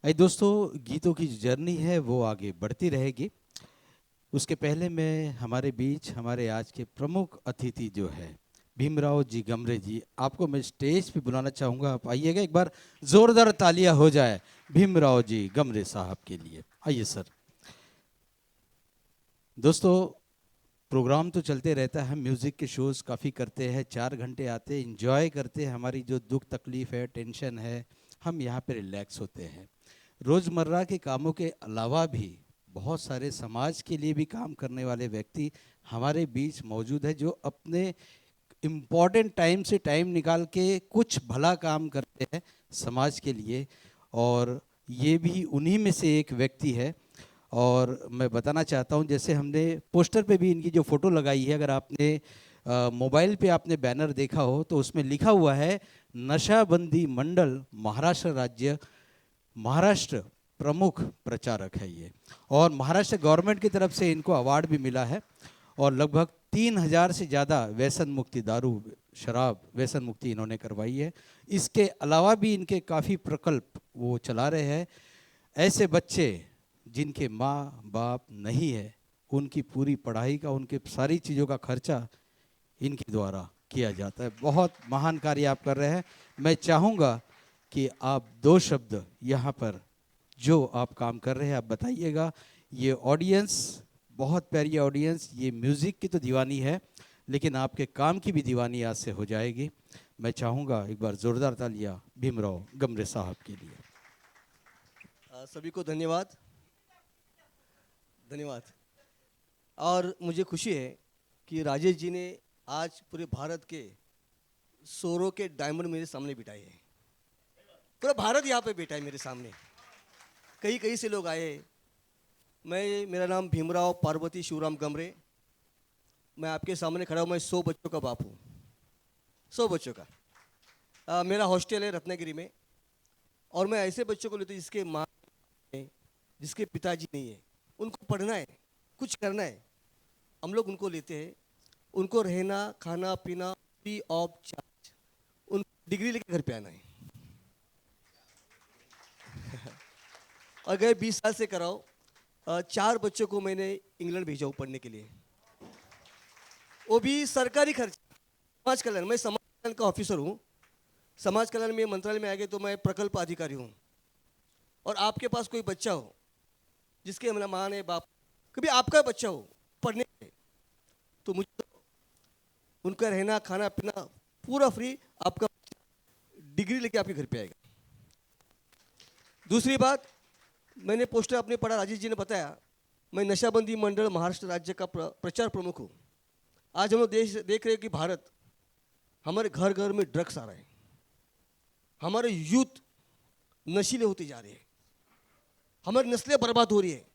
दोस्तों, गीतों की जो जर्नी है वो आगे बढ़ती रहेगी। उसके पहले मैं हमारे बीच हमारे आज के प्रमुख अतिथि जो है भीमराव जी गमरे जी, आपको मैं स्टेज पे बुलाना चाहूँगा। आप आइएगा, एक बार जोरदार तालियां हो जाए भीमराव जी गमरे साहब के लिए। आइए सर। दोस्तों, प्रोग्राम तो चलते रहता है, हम म्यूज़िक के शोज़ काफ़ी करते हैं, 4 घंटे आते हैं, इंजॉय करते हैं। हमारी जो दुख तकलीफ़ है, टेंशन है, हम यहाँ पे रिलैक्स होते हैं। रोज़मर्रा के कामों के अलावा भी बहुत सारे समाज के लिए भी काम करने वाले व्यक्ति हमारे बीच मौजूद है, जो अपने इम्पॉर्टेंट टाइम से टाइम निकाल के कुछ भला काम करते हैं समाज के लिए। और ये भी उन्हीं में से एक व्यक्ति है। और मैं बताना चाहता हूँ, जैसे हमने पोस्टर पे भी इनकी जो फ़ोटो लगाई है, अगर आपने मोबाइल पे आपने बैनर देखा हो तो उसमें लिखा हुआ है नशाबंदी मंडल महाराष्ट्र राज्य, महाराष्ट्र प्रमुख प्रचारक है ये। और महाराष्ट्र गवर्नमेंट की तरफ से इनको अवार्ड भी मिला है। और लगभग 3,000 से ज़्यादा व्यसन मुक्ति, दारू शराब व्यसन मुक्ति इन्होंने करवाई है। इसके अलावा भी इनके काफ़ी प्रकल्प वो चला रहे हैं। ऐसे बच्चे जिनके माँ बाप नहीं है, उनकी पूरी पढ़ाई का, उनके सारी चीज़ों का खर्चा इनके द्वारा किया जाता है। बहुत महान कार्य आप कर रहे हैं। मैं चाहूँगा कि आप दो शब्द यहाँ पर जो आप काम कर रहे हैं आप बताइएगा। ये ऑडियंस बहुत प्यारी ऑडियंस, ये म्यूज़िक की तो दीवानी है, लेकिन आपके काम की भी दीवानी आज से हो जाएगी। मैं चाहूँगा एक बार ज़ोरदार तालियाँ भीमराव गमरे साहब के लिए। सभी को धन्यवाद। धन्यवाद। और मुझे खुशी है कि राजेश जी ने आज पूरे भारत के सोरों के डायमंड मेरे सामने बिठाए हैं। पूरा भारत यहाँ पे बैठा है मेरे सामने। कई कई से लोग आए। मेरा नाम भीमराव पार्वती शिवराम गमरे। मैं आपके सामने खड़ा हूँ। मैं 100 बच्चों का बाप हूँ। 100 बच्चों का। मेरा हॉस्टल है रत्नागिरी में। और मैं ऐसे बच्चों को लेता हूँ जिसके माँ है, जिसके पिताजी नहीं है। उनको पढ़ना है, कुछ करना है, हम लोग उनको लेते हैं। उनको रहना खाना पीना फ्री ऑफ चार्ज। उन डिग्री लेके घर पे आना है। और गए 20 साल से कराओ। 4 बच्चों को मैंने इंग्लैंड भेजा हूँ पढ़ने के लिए, वो भी सरकारी खर्च। समाज कल्याण, मैं समाज कल्याण का ऑफिसर हूँ। समाज कल्याण में मंत्रालय में आ गए तो मैं प्रकल्प अधिकारी हूँ। और आपके पास कोई बच्चा हो जिसके मतलब माँ ने बाप, कभी आपका बच्चा हो पढ़ने के, तो मुझे उनका रहना खाना पीना पूरा फ्री। आपका डिग्री लेके आपके घर पे आएगा। दूसरी बात, मैंने पोस्टर अपने पढ़ा, राजेश जी ने बताया, मैं नशाबंदी मंडल महाराष्ट्र राज्य का प्रचार प्रमुख हूँ। आज हम लोग देख रहे हैं कि भारत, हमारे घर घर में ड्रग्स आ रहे हैं। हमारे यूथ नशीले होते जा रहे हैं। हमारी नस्लें बर्बाद हो रही है।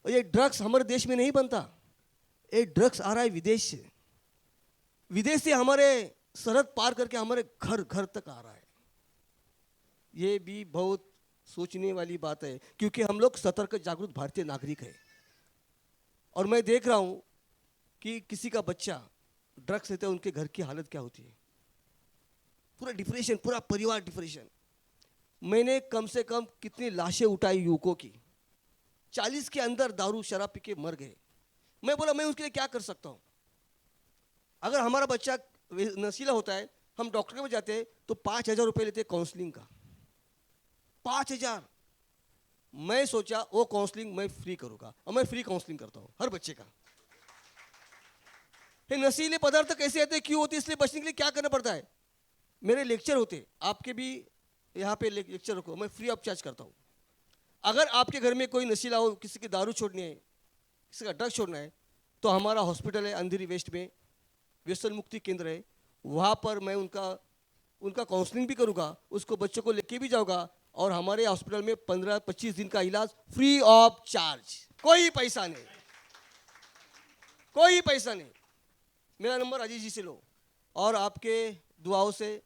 और ये ड्रग्स हमारे देश में नहीं बनता, ये ड्रग्स आ रहा है विदेश से। विदेश से हमारे सरहद पार करके हमारे घर घर तक आ रहा है। ये भी बहुत सोचने वाली बात है, क्योंकि हम लोग सतर्क जागरूक भारतीय नागरिक है। और मैं देख रहा हूँ कि किसी का बच्चा ड्रग्स लेते हैं, उनके घर की हालत क्या होती है। पूरा डिप्रेशन, पूरा परिवार डिप्रेशन। मैंने कम से कम कितनी लाशें उठाई युवकों की, 40 के अंदर दारू शराब पी के मर गए। मैं बोला मैं उसके लिए क्या कर सकता हूँ। अगर हमारा बच्चा नशीला होता है, हम डॉक्टर के पास जाते हैं तो 5,000 रुपये लेते हैं काउंसलिंग का। 5,000। मैं सोचा वो काउंसलिंग मैं फ्री करूँगा, और मैं फ्री काउंसलिंग करता हूँ हर बच्चे का। ये नशीले पदार्थ कैसे आते हैं, क्यों होते हैं, इसलिए बचने के लिए क्या करना पड़ता है। मेरे लेक्चर होते, आपके भी यहाँ पे लेक्चर रखो, मैं फ्री ऑफ चार्ज करता हूँ। अगर आपके घर में कोई नशीला हो, किसी की दारू छोड़नी है, किसी का ड्रग छोड़ना है, तो हमारा हॉस्पिटल है अंधेरी वेस्ट में, व्यसन मुक्ति केंद्र है। वहाँ पर मैं उनका उनका काउंसलिंग भी करूँगा, उसको बच्चों को लेके भी जाऊँगा। और हमारे हॉस्पिटल में 15-25 दिन का इलाज फ्री ऑफ चार्ज, कोई पैसा नहीं, कोई पैसा नहीं। मेरा नंबर राजेश जी से लो। और आपके दुआओं से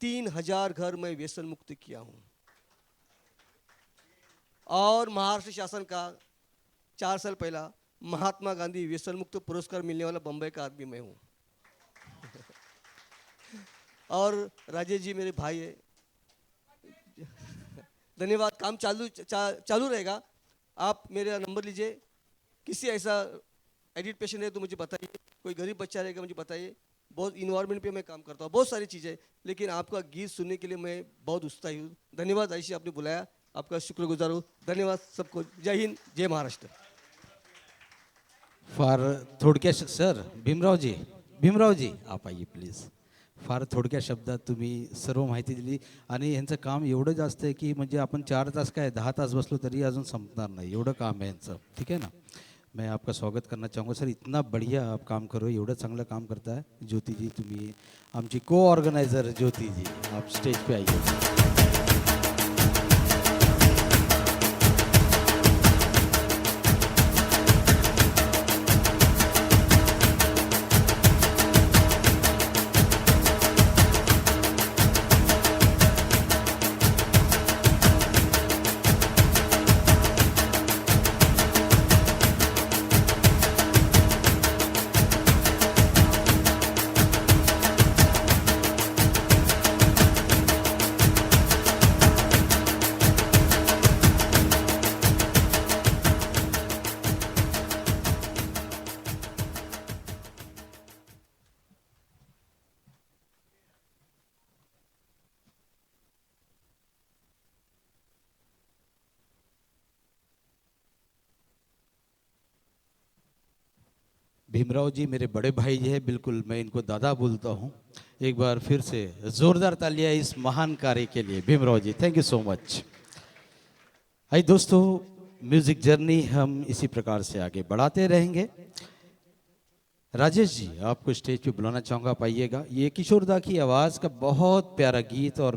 3,000 घर मैं व्यसन मुक्त किया हूँ। और महाराष्ट्र शासन का 4 साल पहला महात्मा गांधी व्यसन मुक्त पुरस्कार मिलने वाला बम्बई का आदमी मैं हूँ। और राजेश जी मेरे भाई है। धन्यवाद। काम चालू रहेगा। आप मेरा नंबर लीजिए। किसी ऐसा एडिट पेशेंट है तो मुझे बताइए, कोई गरीब बच्चा रहेगा मुझे बताइए। बहुत इन्वायरमेंट पे मैं काम करता हूँ, बहुत सारी चीज़ें, लेकिन आपका गीत सुनने के लिए मैं बहुत उत्साही हूँ। धन्यवाद आयशी, आपने बुलाया, आपका शुक्रगुजार हूँ। धन्यवाद सबको। जय हिंद, जय महाराष्ट्र। फार थोडक्या सर भीमरावजी आप आइए प्लीज. फार थोडक्या शब्दात तुम्ही सर्व माहिती दिली आणि यांचं काम एवढं जास्त आहे की म्हणजे आपण 4 तास काय 10 तास बसलो तरी अजून संपणार नाही, एवढं काम आहे यांचं. ठीक है ना. मैं आपका स्वागत करना चाहूँगा सर. इतना बढ़िया आप काम करो, एवढं चांगलं काम करता है. ज्योति जी तुम्ही आमची को ऑर्गनायझर ज्योति जी, आप स्टेज पे आइए. भीमराव जी मेरे बड़े भाई जी हैं, बिल्कुल मैं इनको दादा बोलता हूँ. एक बार फिर से जोरदार तालियां इस महान कार्य के लिए. Bhimrao ji thank you so much. आइए दोस्तों, म्यूजिक जर्नी हम इसी प्रकार से आगे बढ़ाते रहेंगे. राजेश जी आपको स्टेज पे बुलाना चाहूँगा, आप आइएगा. ये किशोर दा की आवाज़ का बहुत प्यारा गीत और